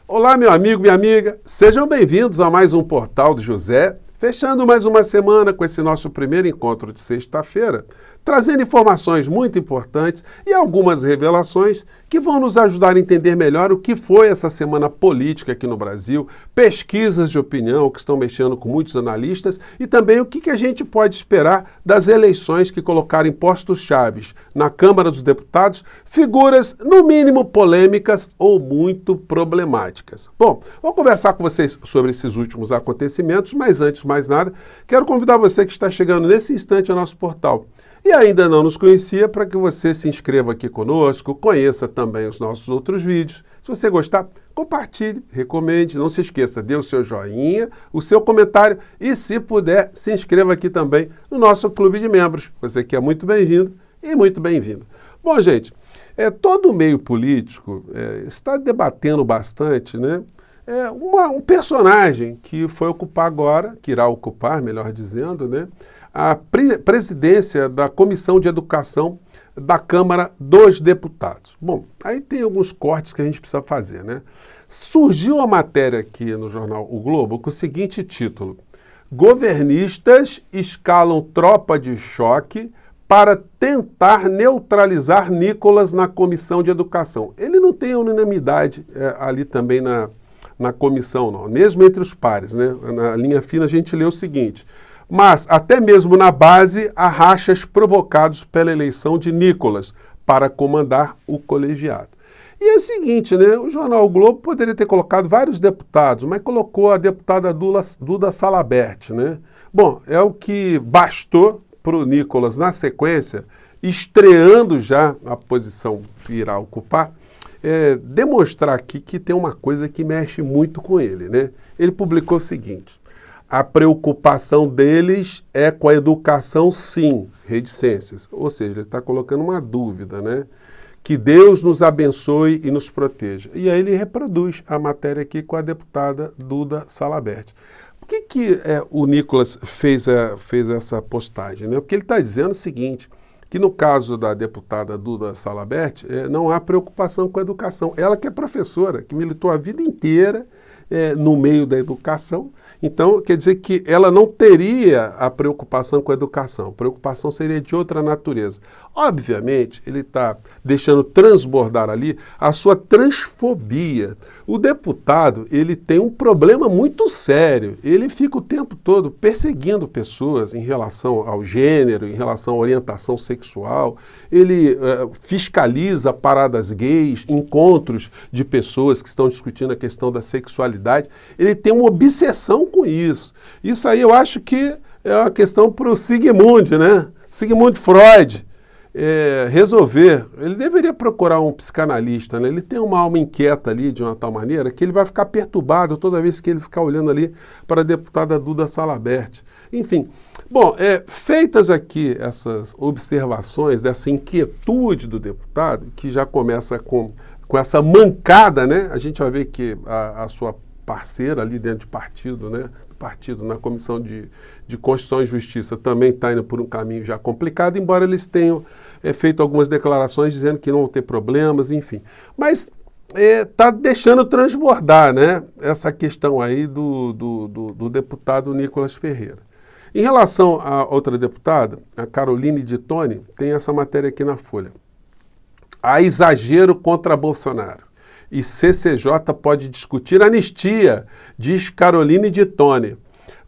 Olá, meu amigo, minha amiga, sejam bem-vindos a mais um Portal do José, fechando mais uma semana com esse nosso primeiro encontro de sexta-feira, trazendo informações muito importantes e algumas revelações que vão nos ajudar a entender melhor o que foi essa semana política aqui no Brasil, pesquisas de opinião que estão mexendo com muitos analistas e também o que a gente pode esperar das eleições que colocaram em postos chaves na Câmara dos Deputados, figuras no mínimo polêmicas ou muito problemáticas. Bom, vou conversar com vocês sobre esses últimos acontecimentos, mas antes de mais nada, quero convidar você que está chegando nesse instante ao nosso portal e ainda não nos conhecia, para que você se inscreva aqui conosco, conheça também os nossos outros vídeos. Se você gostar, compartilhe, recomende, não se esqueça, dê o seu joinha, o seu comentário e, se puder, se inscreva aqui também no nosso clube de membros. Você que é muito bem-vindo e muito bem-vindo. Bom, gente, todo o meio político está debatendo bastante, né? Um personagem que foi ocupar agora, que irá ocupar, melhor dizendo, né, a presidência da Comissão de Educação da Câmara dos Deputados. Bom, aí tem alguns cortes que a gente precisa fazer, né? Surgiu a matéria aqui no jornal O Globo com o seguinte título: Governistas escalam tropa de choque para tentar neutralizar Nicolas na Comissão de Educação. Ele não tem unanimidade ali também na comissão, não, mesmo entre os pares, né? Na linha fina a gente lê o seguinte: mas até mesmo na base há rachas provocados pela eleição de Nicolas para comandar o colegiado. E é o seguinte, né? O jornal o Globo poderia ter colocado vários deputados, mas colocou a deputada Duda Salabert, né? Bom, é o que bastou para o Nicolas, na sequência, estreando já a posição que irá ocupar, demonstrar aqui que tem uma coisa que mexe muito com ele, né? Ele publicou o seguinte: a preocupação deles é com a educação, sim, reticências. Ou seja, ele está colocando uma dúvida, né? Que Deus nos abençoe e nos proteja. E aí ele reproduz a matéria aqui com a deputada Duda Salabert. Por que o Nicolas fez essa postagem, né? Porque ele está dizendo o seguinte, que no caso da deputada Duda Salabert, não há preocupação com a educação. Ela que é professora, que militou a vida inteira no meio da educação, então quer dizer que ela não teria a preocupação com a educação. A preocupação seria de outra natureza. Obviamente, ele está deixando transbordar ali a sua transfobia. O deputado, ele tem um problema muito sério. Ele fica o tempo todo perseguindo pessoas em relação ao gênero, em relação à orientação sexual. Ele fiscaliza paradas gays, encontros de pessoas que estão discutindo a questão da sexualidade. Ele tem uma obsessão com isso. Isso aí eu acho que é uma questão para o Sigmund, né? Sigmund Freud resolver. Ele deveria procurar um psicanalista, né? Ele tem uma alma inquieta ali de uma tal maneira que ele vai ficar perturbado toda vez que ele ficar olhando ali para a deputada Duda Salabert. Enfim, bom, feitas aqui essas observações dessa inquietude do deputado, que já começa com essa mancada, né? A gente vai ver que a sua parceira ali dentro de partido, né? Partido na Comissão de Constituição e Justiça também está indo por um caminho já complicado, embora eles tenham feito algumas declarações dizendo que não vão ter problemas, enfim. Mas está deixando transbordar, né, essa questão aí do deputado Nicolas Ferreira. Em relação à outra deputada, a Caroline de Toni, tem essa matéria aqui na Folha. Há exagero contra Bolsonaro e CCJ pode discutir anistia, diz Caroline de Toni.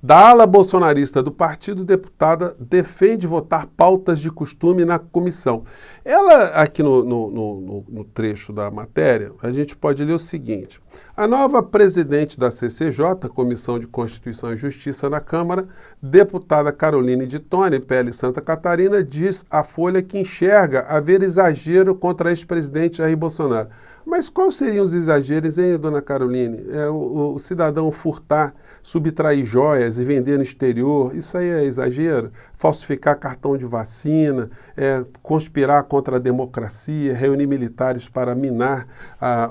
Da ala bolsonarista do partido, deputada defende votar pautas de costume na comissão. Ela, aqui no trecho da matéria, a gente pode ler o seguinte: a nova presidente da CCJ, Comissão de Constituição e Justiça na Câmara, deputada Caroline de Toni, PL Santa Catarina, diz à Folha que enxerga haver exagero contra ex-presidente Jair Bolsonaro. Mas quais seriam os exageros, hein, dona Caroline? O cidadão furtar, subtrair joias e vender no exterior, isso aí é exagero? Falsificar cartão de vacina, conspirar contra a democracia, reunir militares para minar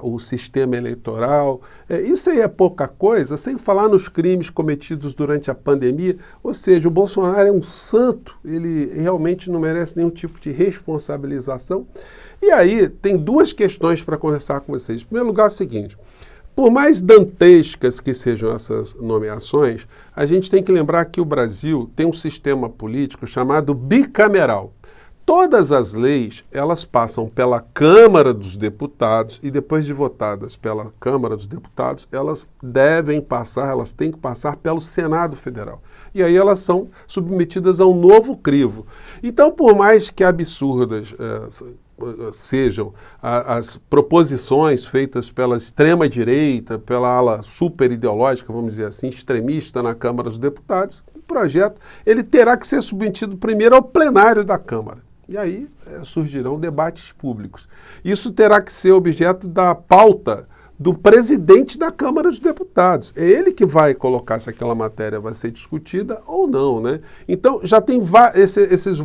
o sistema eleitoral, isso aí é pouca coisa, sem falar nos crimes cometidos durante a pandemia. Ou seja, o Bolsonaro é um santo, ele realmente não merece nenhum tipo de responsabilização. E aí tem duas questões para conversar com vocês. Em primeiro lugar, é o seguinte: Por mais dantescas que sejam essas nomeações, a gente tem que lembrar que o Brasil tem um sistema político chamado bicameral. Todas as leis, elas passam pela Câmara dos Deputados e depois de votadas pela Câmara dos Deputados, elas têm que passar pelo Senado Federal. E aí elas são submetidas a um novo crivo. Então, por mais que absurdas sejam as proposições feitas pela extrema-direita, pela ala super-ideológica, vamos dizer assim, extremista na Câmara dos Deputados, o projeto ele terá que ser submetido primeiro ao plenário da Câmara. E aí surgirão debates públicos. Isso terá que ser objeto da pauta do presidente da Câmara dos Deputados. É ele que vai colocar se aquela matéria vai ser discutida ou não, né? Então, já tem essas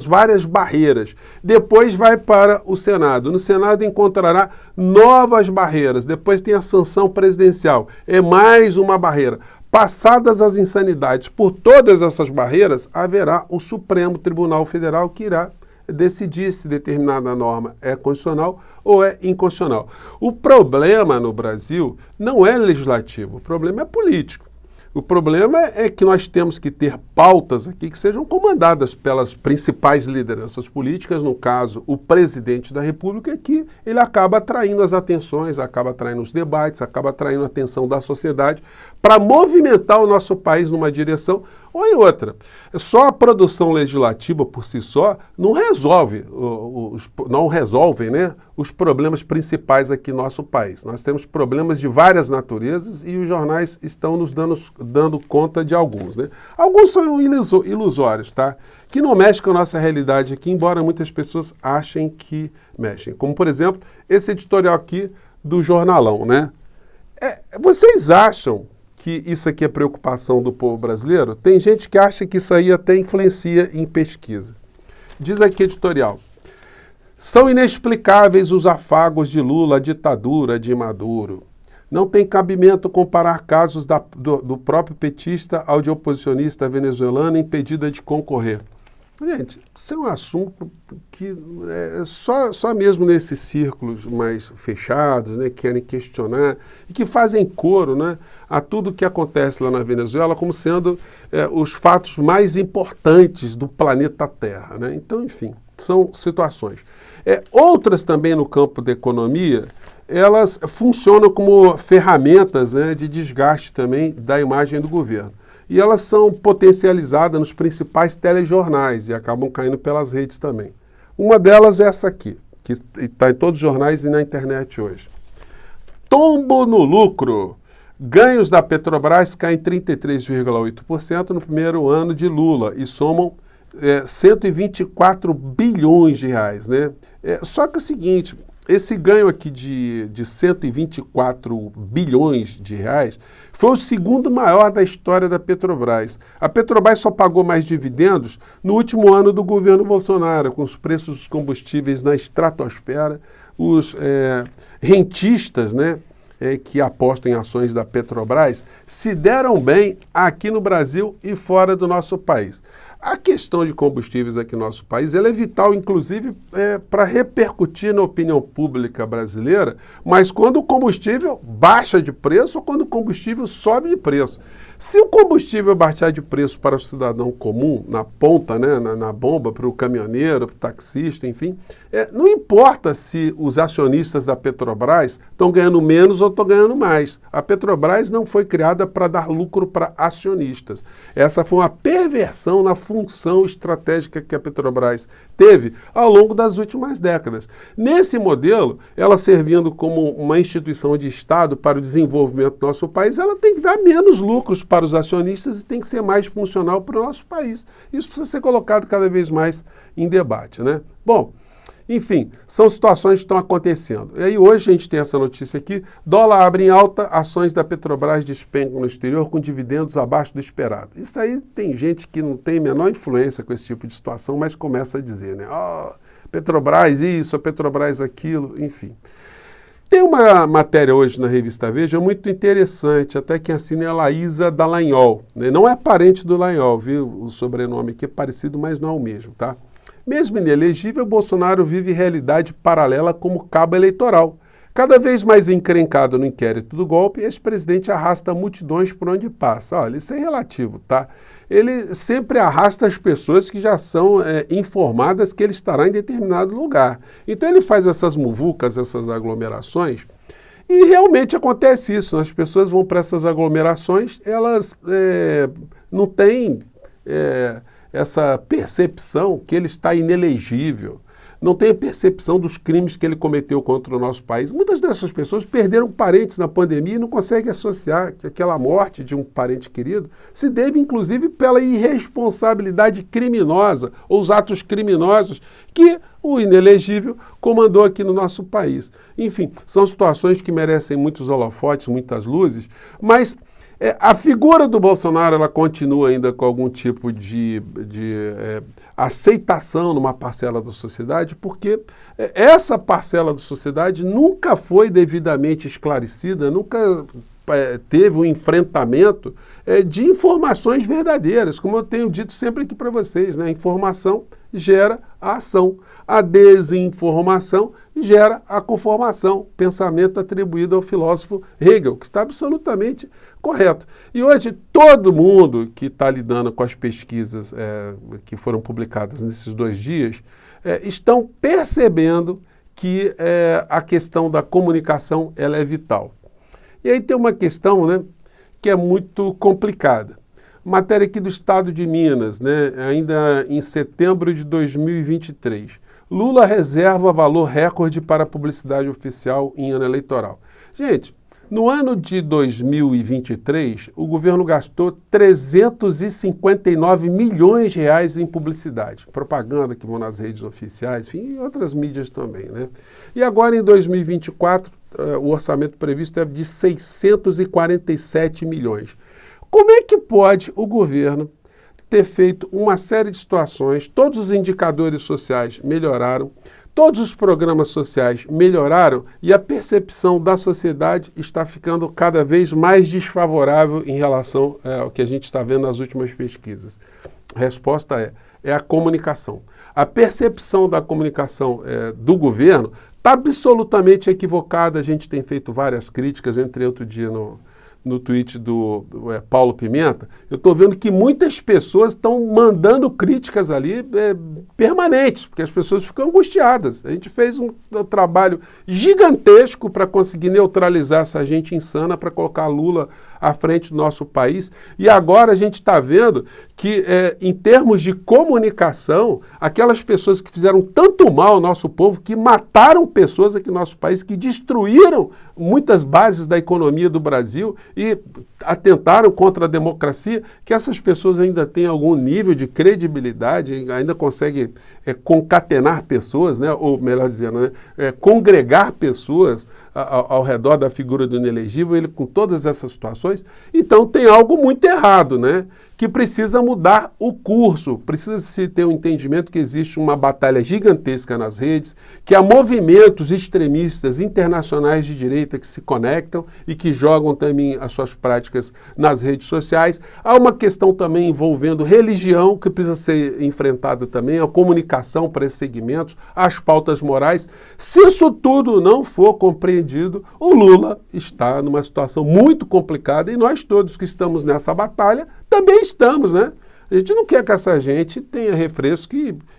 várias barreiras. Depois vai para o Senado. No Senado encontrará novas barreiras. Depois tem a sanção presidencial. É mais uma barreira. Passadas as insanidades por todas essas barreiras, haverá o Supremo Tribunal Federal que irá decidir se determinada norma é constitucional ou é inconstitucional. O problema no Brasil não é legislativo, o problema é político. O problema é que nós temos que ter pautas aqui que sejam comandadas pelas principais lideranças políticas, no caso, o presidente da República, que ele acaba atraindo as atenções, acaba atraindo os debates, acaba atraindo a atenção da sociedade para movimentar o nosso país numa direção ou em outra. Só a produção legislativa por si só não resolve, né, os problemas principais aqui no nosso país. Nós temos problemas de várias naturezas e os jornais estão nos dando conta de alguns, né? Alguns são ilusórios, tá? Que não mexem com a nossa realidade aqui, embora muitas pessoas achem que mexem. Como, por exemplo, esse editorial aqui do Jornalão, né? Vocês acham que isso aqui é preocupação do povo brasileiro? Tem gente que acha que isso aí até influencia em pesquisa. Diz aqui editorial: são inexplicáveis os afagos de Lula à ditadura de Maduro. Não tem cabimento comparar casos do próprio petista ao de oposicionista venezuelano impedida de concorrer. Gente, isso é um assunto que só mesmo nesses círculos mais fechados, né, que querem questionar e que fazem coro, né, a tudo que acontece lá na Venezuela como sendo os fatos mais importantes do planeta Terra, né? Então, enfim, são situações. Outras também no campo da economia, elas funcionam como ferramentas, né, de desgaste também da imagem do governo. E elas são potencializadas nos principais telejornais e acabam caindo pelas redes também. Uma delas é essa aqui, que está em todos os jornais e na internet hoje. Tombo no lucro. Ganhos da Petrobras caem 33,8% no primeiro ano de Lula e somam 124 bilhões de reais, né? Só que é o seguinte, esse ganho aqui de 124 bilhões de reais foi o segundo maior da história da Petrobras. A Petrobras só pagou mais dividendos no último ano do governo Bolsonaro, com os preços dos combustíveis na estratosfera, os rentistas, né, que apostam em ações da Petrobras, se deram bem aqui no Brasil e fora do nosso país. A questão de combustíveis aqui no nosso país ela é vital, inclusive, para repercutir na opinião pública brasileira, mas quando o combustível baixa de preço ou quando o combustível sobe de preço. Se o combustível baixar de preço para o cidadão comum, na ponta, né, na bomba, para o caminhoneiro, para o taxista, enfim, não importa se os acionistas da Petrobras estão ganhando menos ou estão ganhando mais. A Petrobras não foi criada para dar lucro para acionistas. Essa foi uma perversão na função estratégica que a Petrobras teve ao longo das últimas décadas. Nesse modelo, ela servindo como uma instituição de Estado para o desenvolvimento do nosso país, ela tem que dar menos lucros para os acionistas e tem que ser mais funcional para o nosso país. Isso precisa ser colocado cada vez mais em debate, né? Bom, enfim, são situações que estão acontecendo. E aí hoje a gente tem essa notícia aqui, dólar abre em alta, ações da Petrobras despencam no exterior com dividendos abaixo do esperado. Isso aí tem gente que não tem a menor influência com esse tipo de situação, mas começa a dizer, né? Petrobras isso, a Petrobras aquilo, enfim. Tem uma matéria hoje na revista Veja muito interessante, até que assina é a Laísa Dallagnol, né? Não é parente do Dallagnol, viu? O sobrenome aqui é parecido, mas não é o mesmo, tá? Mesmo inelegível, Bolsonaro vive realidade paralela como cabo eleitoral. Cada vez mais encrencado no inquérito do golpe, esse presidente arrasta multidões por onde passa. Olha, isso é relativo, tá? Ele sempre arrasta as pessoas que já são informadas que ele estará em determinado lugar. Então ele faz essas muvucas, essas aglomerações, e realmente acontece isso. As pessoas vão para essas aglomerações, elas não têm essa percepção que ele está inelegível. Não tem a percepção dos crimes que ele cometeu contra o nosso país. Muitas dessas pessoas perderam parentes na pandemia e não conseguem associar que aquela morte de um parente querido se deve, inclusive, pela irresponsabilidade criminosa ou os atos criminosos que o inelegível comandou aqui no nosso país. Enfim, são situações que merecem muitos holofotes, muitas luzes, mas a figura do Bolsonaro ela continua ainda com algum tipo de aceitação numa parcela da sociedade, porque essa parcela da sociedade nunca foi devidamente esclarecida, nunca teve um enfrentamento de informações verdadeiras. Como eu tenho dito sempre aqui para vocês, né? A informação gera a ação, a desinformação gera a conformação, pensamento atribuído ao filósofo Hegel, que está absolutamente correto. E hoje todo mundo que está lidando com as pesquisas que foram publicadas nesses 2 dias estão percebendo que a questão da comunicação ela é vital. E aí tem uma questão, né, que é muito complicada. Matéria aqui do Estado de Minas, né, ainda em setembro de 2023. Lula reserva valor recorde para publicidade oficial em ano eleitoral. Gente, no ano de 2023, o governo gastou 359 milhões de reais em publicidade, propaganda que vão nas redes oficiais, enfim, e outras mídias também, né? E agora, em 2024, o orçamento previsto é de 647 milhões. Como é que pode o governo ter feito uma série de situações, todos os indicadores sociais melhoraram, todos os programas sociais melhoraram e a percepção da sociedade está ficando cada vez mais desfavorável em relação ao que a gente está vendo nas últimas pesquisas? A resposta é a comunicação. A percepção da comunicação do governo está absolutamente equivocada. A gente tem feito várias críticas. Eu entrei outro dia no tweet do Paulo Pimenta, eu estou vendo que muitas pessoas estão mandando críticas ali permanentes, porque as pessoas ficam angustiadas. A gente fez um trabalho gigantesco para conseguir neutralizar essa gente insana, para colocar Lula à frente do nosso país, e agora a gente está vendo que, em termos de comunicação, aquelas pessoas que fizeram tanto mal ao nosso povo, que mataram pessoas aqui no nosso país, que destruíram muitas bases da economia do Brasil e atentaram contra a democracia, que essas pessoas ainda têm algum nível de credibilidade, ainda conseguem concatenar pessoas, né? Ou melhor dizendo, né? Congregar pessoas ao redor da figura do inelegível, ele com todas essas situações. Então tem algo muito errado, né? Que precisa mudar o curso, precisa-se ter um entendimento que existe uma batalha gigantesca nas redes, que há movimentos extremistas internacionais de direita que se conectam e que jogam também as suas práticas nas redes sociais. Há uma questão também envolvendo religião, que precisa ser enfrentada também, a comunicação para esses segmentos, as pautas morais. Se isso tudo não for compreendido, o Lula está numa situação muito complicada e nós todos que estamos nessa batalha também estamos, né? A gente não quer que essa gente tenha refresco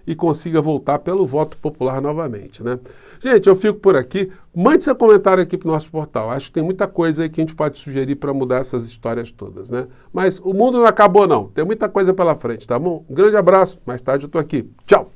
e consiga voltar pelo voto popular novamente, né? Gente, eu fico por aqui. Mande seu comentário aqui para o nosso portal. Acho que tem muita coisa aí que a gente pode sugerir para mudar essas histórias todas, né? Mas o mundo não acabou, não. Tem muita coisa pela frente, tá bom? Um grande abraço. Mais tarde eu estou aqui. Tchau!